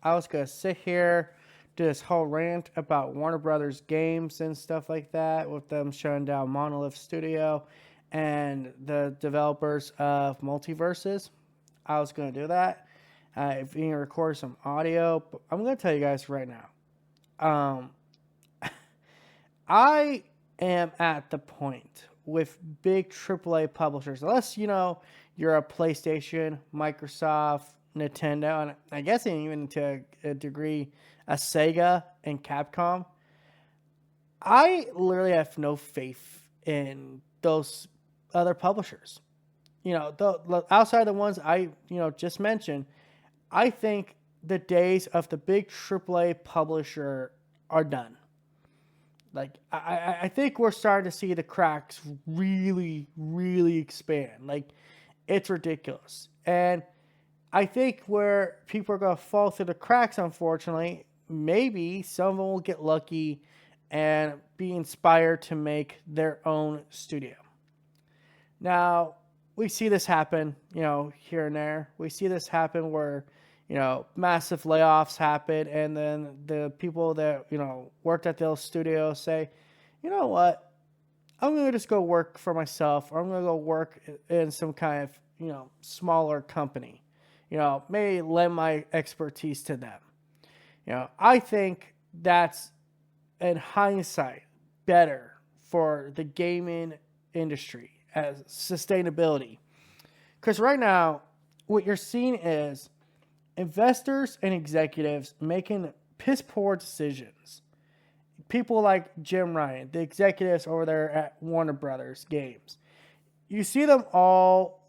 I was going to sit here, do this whole rant about Warner Brothers games and stuff like that, with them shutting down Monolith Studio and the developers of Multiverses. I was going to do that. If you can record some audio, but I'm going to tell you guys right now. Um, I am at the point with big AAA publishers, unless you're a PlayStation, Microsoft, Nintendo, and I guess even to a degree, a Sega and Capcom. I literally have no faith in those other publishers. Outside the ones I just mentioned, I think the days of the big AAA publisher are done. Like I think we're starting to see the cracks really, really expand. Like it's ridiculous. And I think where people are going to fall through the cracks, unfortunately, maybe some of them will get lucky and be inspired to make their own studio. Now, we see this happen, here and there. We see this happen where, massive layoffs happen, and then the people that, worked at those studios say, you know what, I'm going to just go work for myself, or I'm going to go work in some kind of, smaller company. Maybe lend my expertise to them. I think that's, in hindsight, better for the gaming industry as sustainability. Because right now, what you're seeing is investors and executives making piss poor decisions. People like Jim Ryan, the executives over there at Warner Brothers Games. You see them all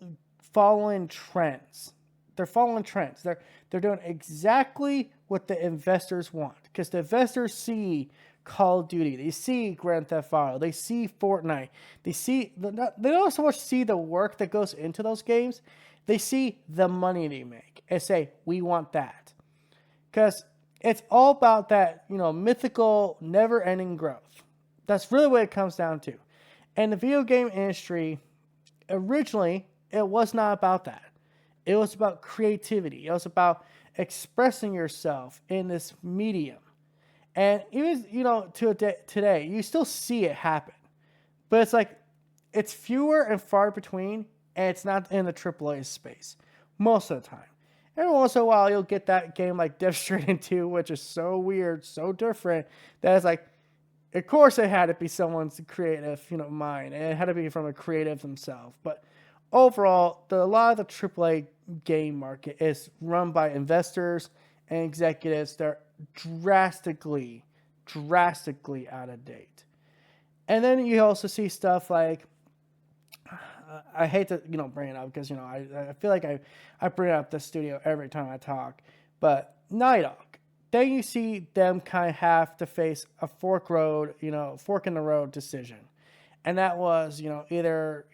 following trends. They're following trends. They're doing exactly what the investors want, because the investors see Call of Duty, they see Grand Theft Auto, they see Fortnite, they don't so much see the work that goes into those games, they see the money they make and say, we want that. Because it's all about that, mythical, never-ending growth. That's really what it comes down to. And the video game industry, originally, it was not about that. It was about creativity. It was about expressing yourself in this medium. And even, to today, you still see it happen. But it's like, it's fewer and far between, and it's not in the AAA space most of the time. Every once in a while, you'll get that game like Death Stranding 2, which is so weird, so different, that it's like, of course it had to be someone's creative, mind, and it had to be from a creative themselves. But overall, a lot of the AAA game market is run by investors and executives that are drastically, drastically out of date. And then you also see stuff like, I hate to bring it up because I feel like I bring up the studio every time I talk, but Night Dog. Then you see them kind of have to face a fork in the road decision, and that was either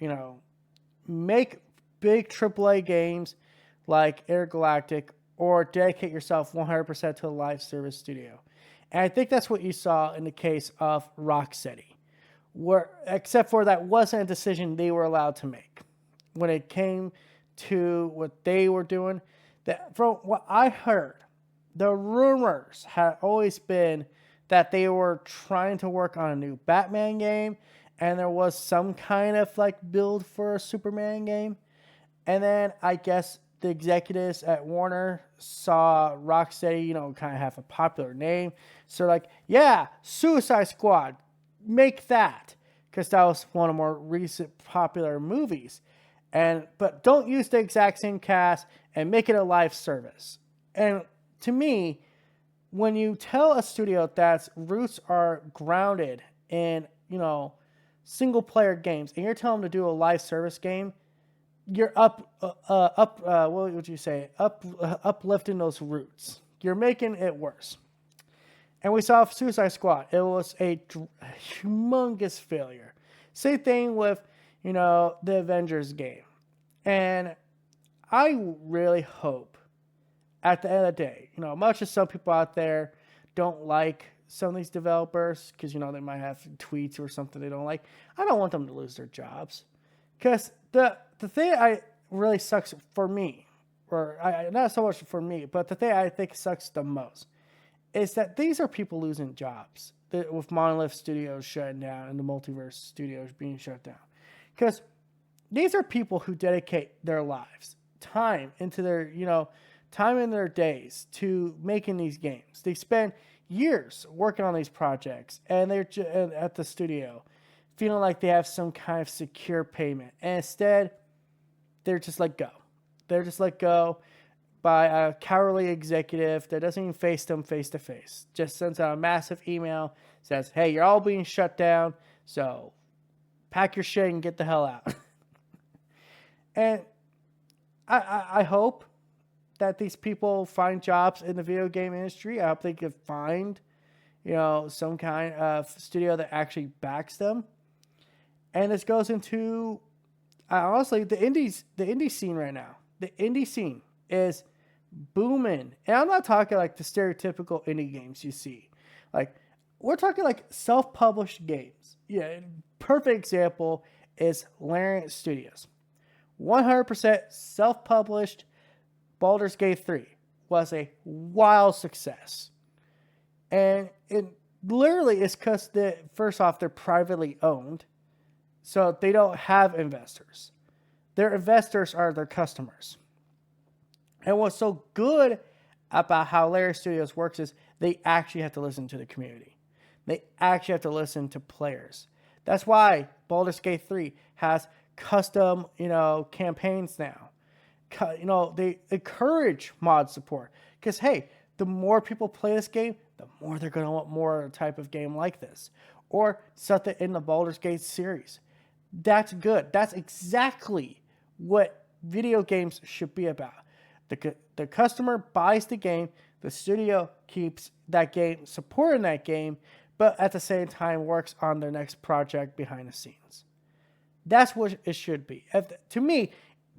make big AAA games like Intergalactic, or dedicate yourself 100% to a live service studio. And I think that's what you saw in the case of Rocksteady, where, except for that wasn't a decision they were allowed to make. When it came to what they were doing, that from what I heard, the rumors had always been that they were trying to work on a new Batman game, and there was some kind of like build for a Superman game. And then I guess the executives at Warner saw Rocksteady, kind of have a popular name. So like, yeah, Suicide Squad, make that. Because that was one of the more recent popular movies. But don't use the exact same cast and make it a live service. And to me, when you tell a studio that's roots are grounded in, single player games, and you're telling them to do a live service game, you're what would you say? Uplifting those roots. You're making it worse. And we saw Suicide Squad. It was a humongous failure. Same thing with, the Avengers game. And I really hope at the end of the day, much as some people out there don't like some of these developers because, they might have tweets or something they don't like, I don't want them to lose their jobs. Because the thing I really sucks for me or not so much for me, but the thing I think sucks the most is that these are people losing jobs with Monolith Studios shutting down and the Multiverse Studios being shut down. Because these are people who dedicate their lives, time into their, time in their days to making these games. They spend years working on these projects, and they're at the studio feeling like they have some kind of secure payment. And instead, they're just let go. They're just let go by a cowardly executive that doesn't even face them face to face. Just sends out a massive email, says, hey, you're all being shut down, so pack your shit and get the hell out. And I hope that these people find jobs in the video game industry. I hope they could find, some kind of studio that actually backs them. And this goes into, honestly, the indie scene right now. The indie scene is booming. And I'm not talking like the stereotypical indie games you see. Like, we're talking like self-published games. Yeah, perfect example is Larian Studios. 100% self-published. Baldur's Gate 3 was a wild success. And it literally is because, first off, they're privately owned. So they don't have investors. Their investors are their customers. And what's so good about how Larian Studios works is they actually have to listen to the community. They actually have to listen to players. That's why Baldur's Gate 3 has custom, campaigns now. They encourage mod support because, hey, the more people play this game, the more they're going to want more type of game like this, or something in the Baldur's Gate series. That's good. That's exactly what video games should be about. The customer buys the game, the studio keeps that game, supporting that game, but at the same time works on their next project behind the scenes. That's what it should be. To me,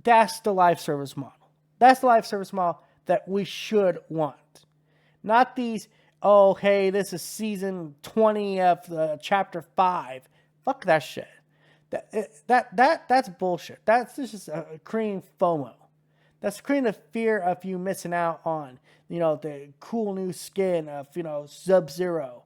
that's the live service model. That's the live service model that we should want. Not these, oh, hey, this is season 20 of chapter 5. Fuck that shit. That's bullshit. That's just creating FOMO. That's creating the fear of you missing out on, the cool new skin of, Sub-Zero.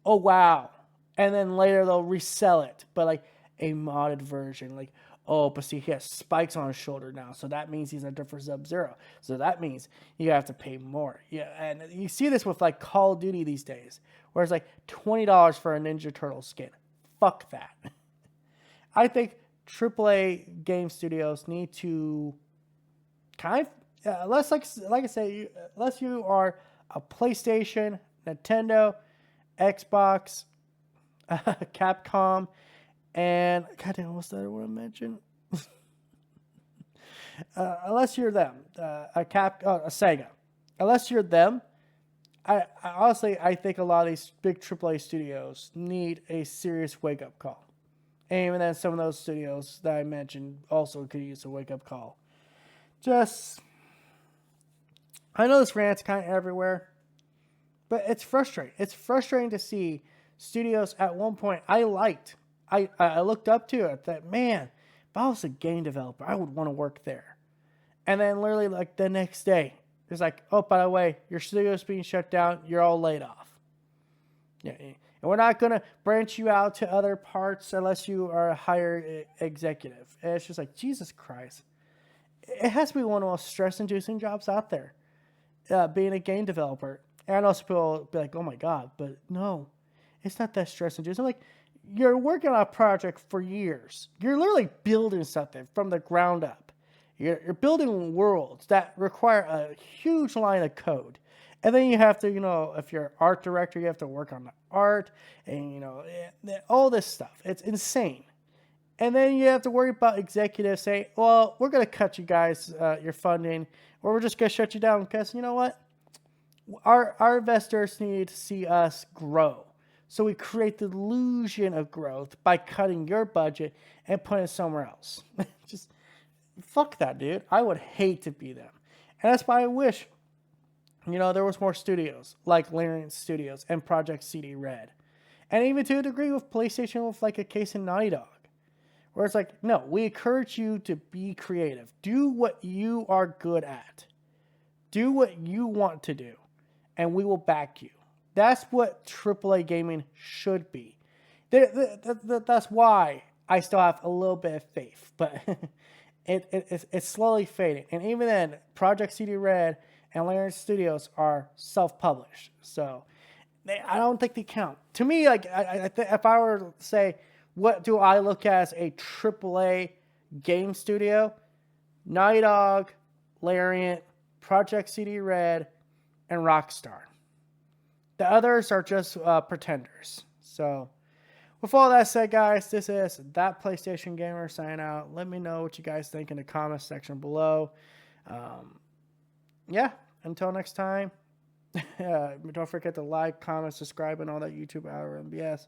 Oh, wow. And then later they'll resell it, but like a modded version. Like, oh, but see, he has spikes on his shoulder now, so that means he's a different Sub-Zero. So that means you have to pay more. Yeah, and you see this with like Call of Duty these days, where it's like $20 for a Ninja Turtle skin. Fuck that. I think AAA game studios need to kind of, unless, like I say, unless you are a PlayStation, Nintendo, Xbox, Capcom, and goddamn, what's the other one I mentioned? Unless you're them, a Sega. Unless you're them, I honestly think a lot of these big AAA studios need a serious wake up call. And even then, some of those studios that I mentioned also could use a wake up call. I know this rant's kind of everywhere, but it's frustrating. It's frustrating to see studios at one point I liked. I looked up to it that, man, if I was a game developer, I would want to work there. And then literally like the next day, it's like, oh, by the way, your studio's being shut down. You're all laid off. Yeah. And we're not going to branch you out to other parts unless you are a higher executive. And it's just like, Jesus Christ. It has to be one of the most stress-inducing jobs out there, being a game developer. And I know people will be like, oh my God, but no, it's not that stress-inducing. Like, you're working on a project for years. You're literally building something from the ground up. You're building worlds that require a huge line of code. And then you have to, if you're an art director, you have to work on the art and, all this stuff. It's insane. And then you have to worry about executives saying, well, we're going to cut you guys your funding, or we're just going to shut you down because, you know what? Our investors need to see us grow. So we create the illusion of growth by cutting your budget and putting it somewhere else. Just fuck that, dude. I would hate to be them. And that's why I wish, there was more studios like Larian Studios and Project CD Red. And even to a degree with PlayStation with like a case in Naughty Dog. Where it's like, no, we encourage you to be creative. Do what you are good at. Do what you want to do, and we will back you. That's what AAA gaming should be. That's why I still have a little bit of faith, but it's slowly fading. And even then, Project CD Red and Larian Studios are self-published, so I don't think they count. To me, like if I were to say, what do I look at as a AAA game studio? Naughty Dog, Larian, Project CD Red, and Rockstar. The others are just pretenders. So, with all that said, guys, this is That PlayStation Gamer signing out. Let me know what you guys think in the comments section below. Yeah, until next time, don't forget to like, comment, subscribe, and all that YouTube algorithm BS.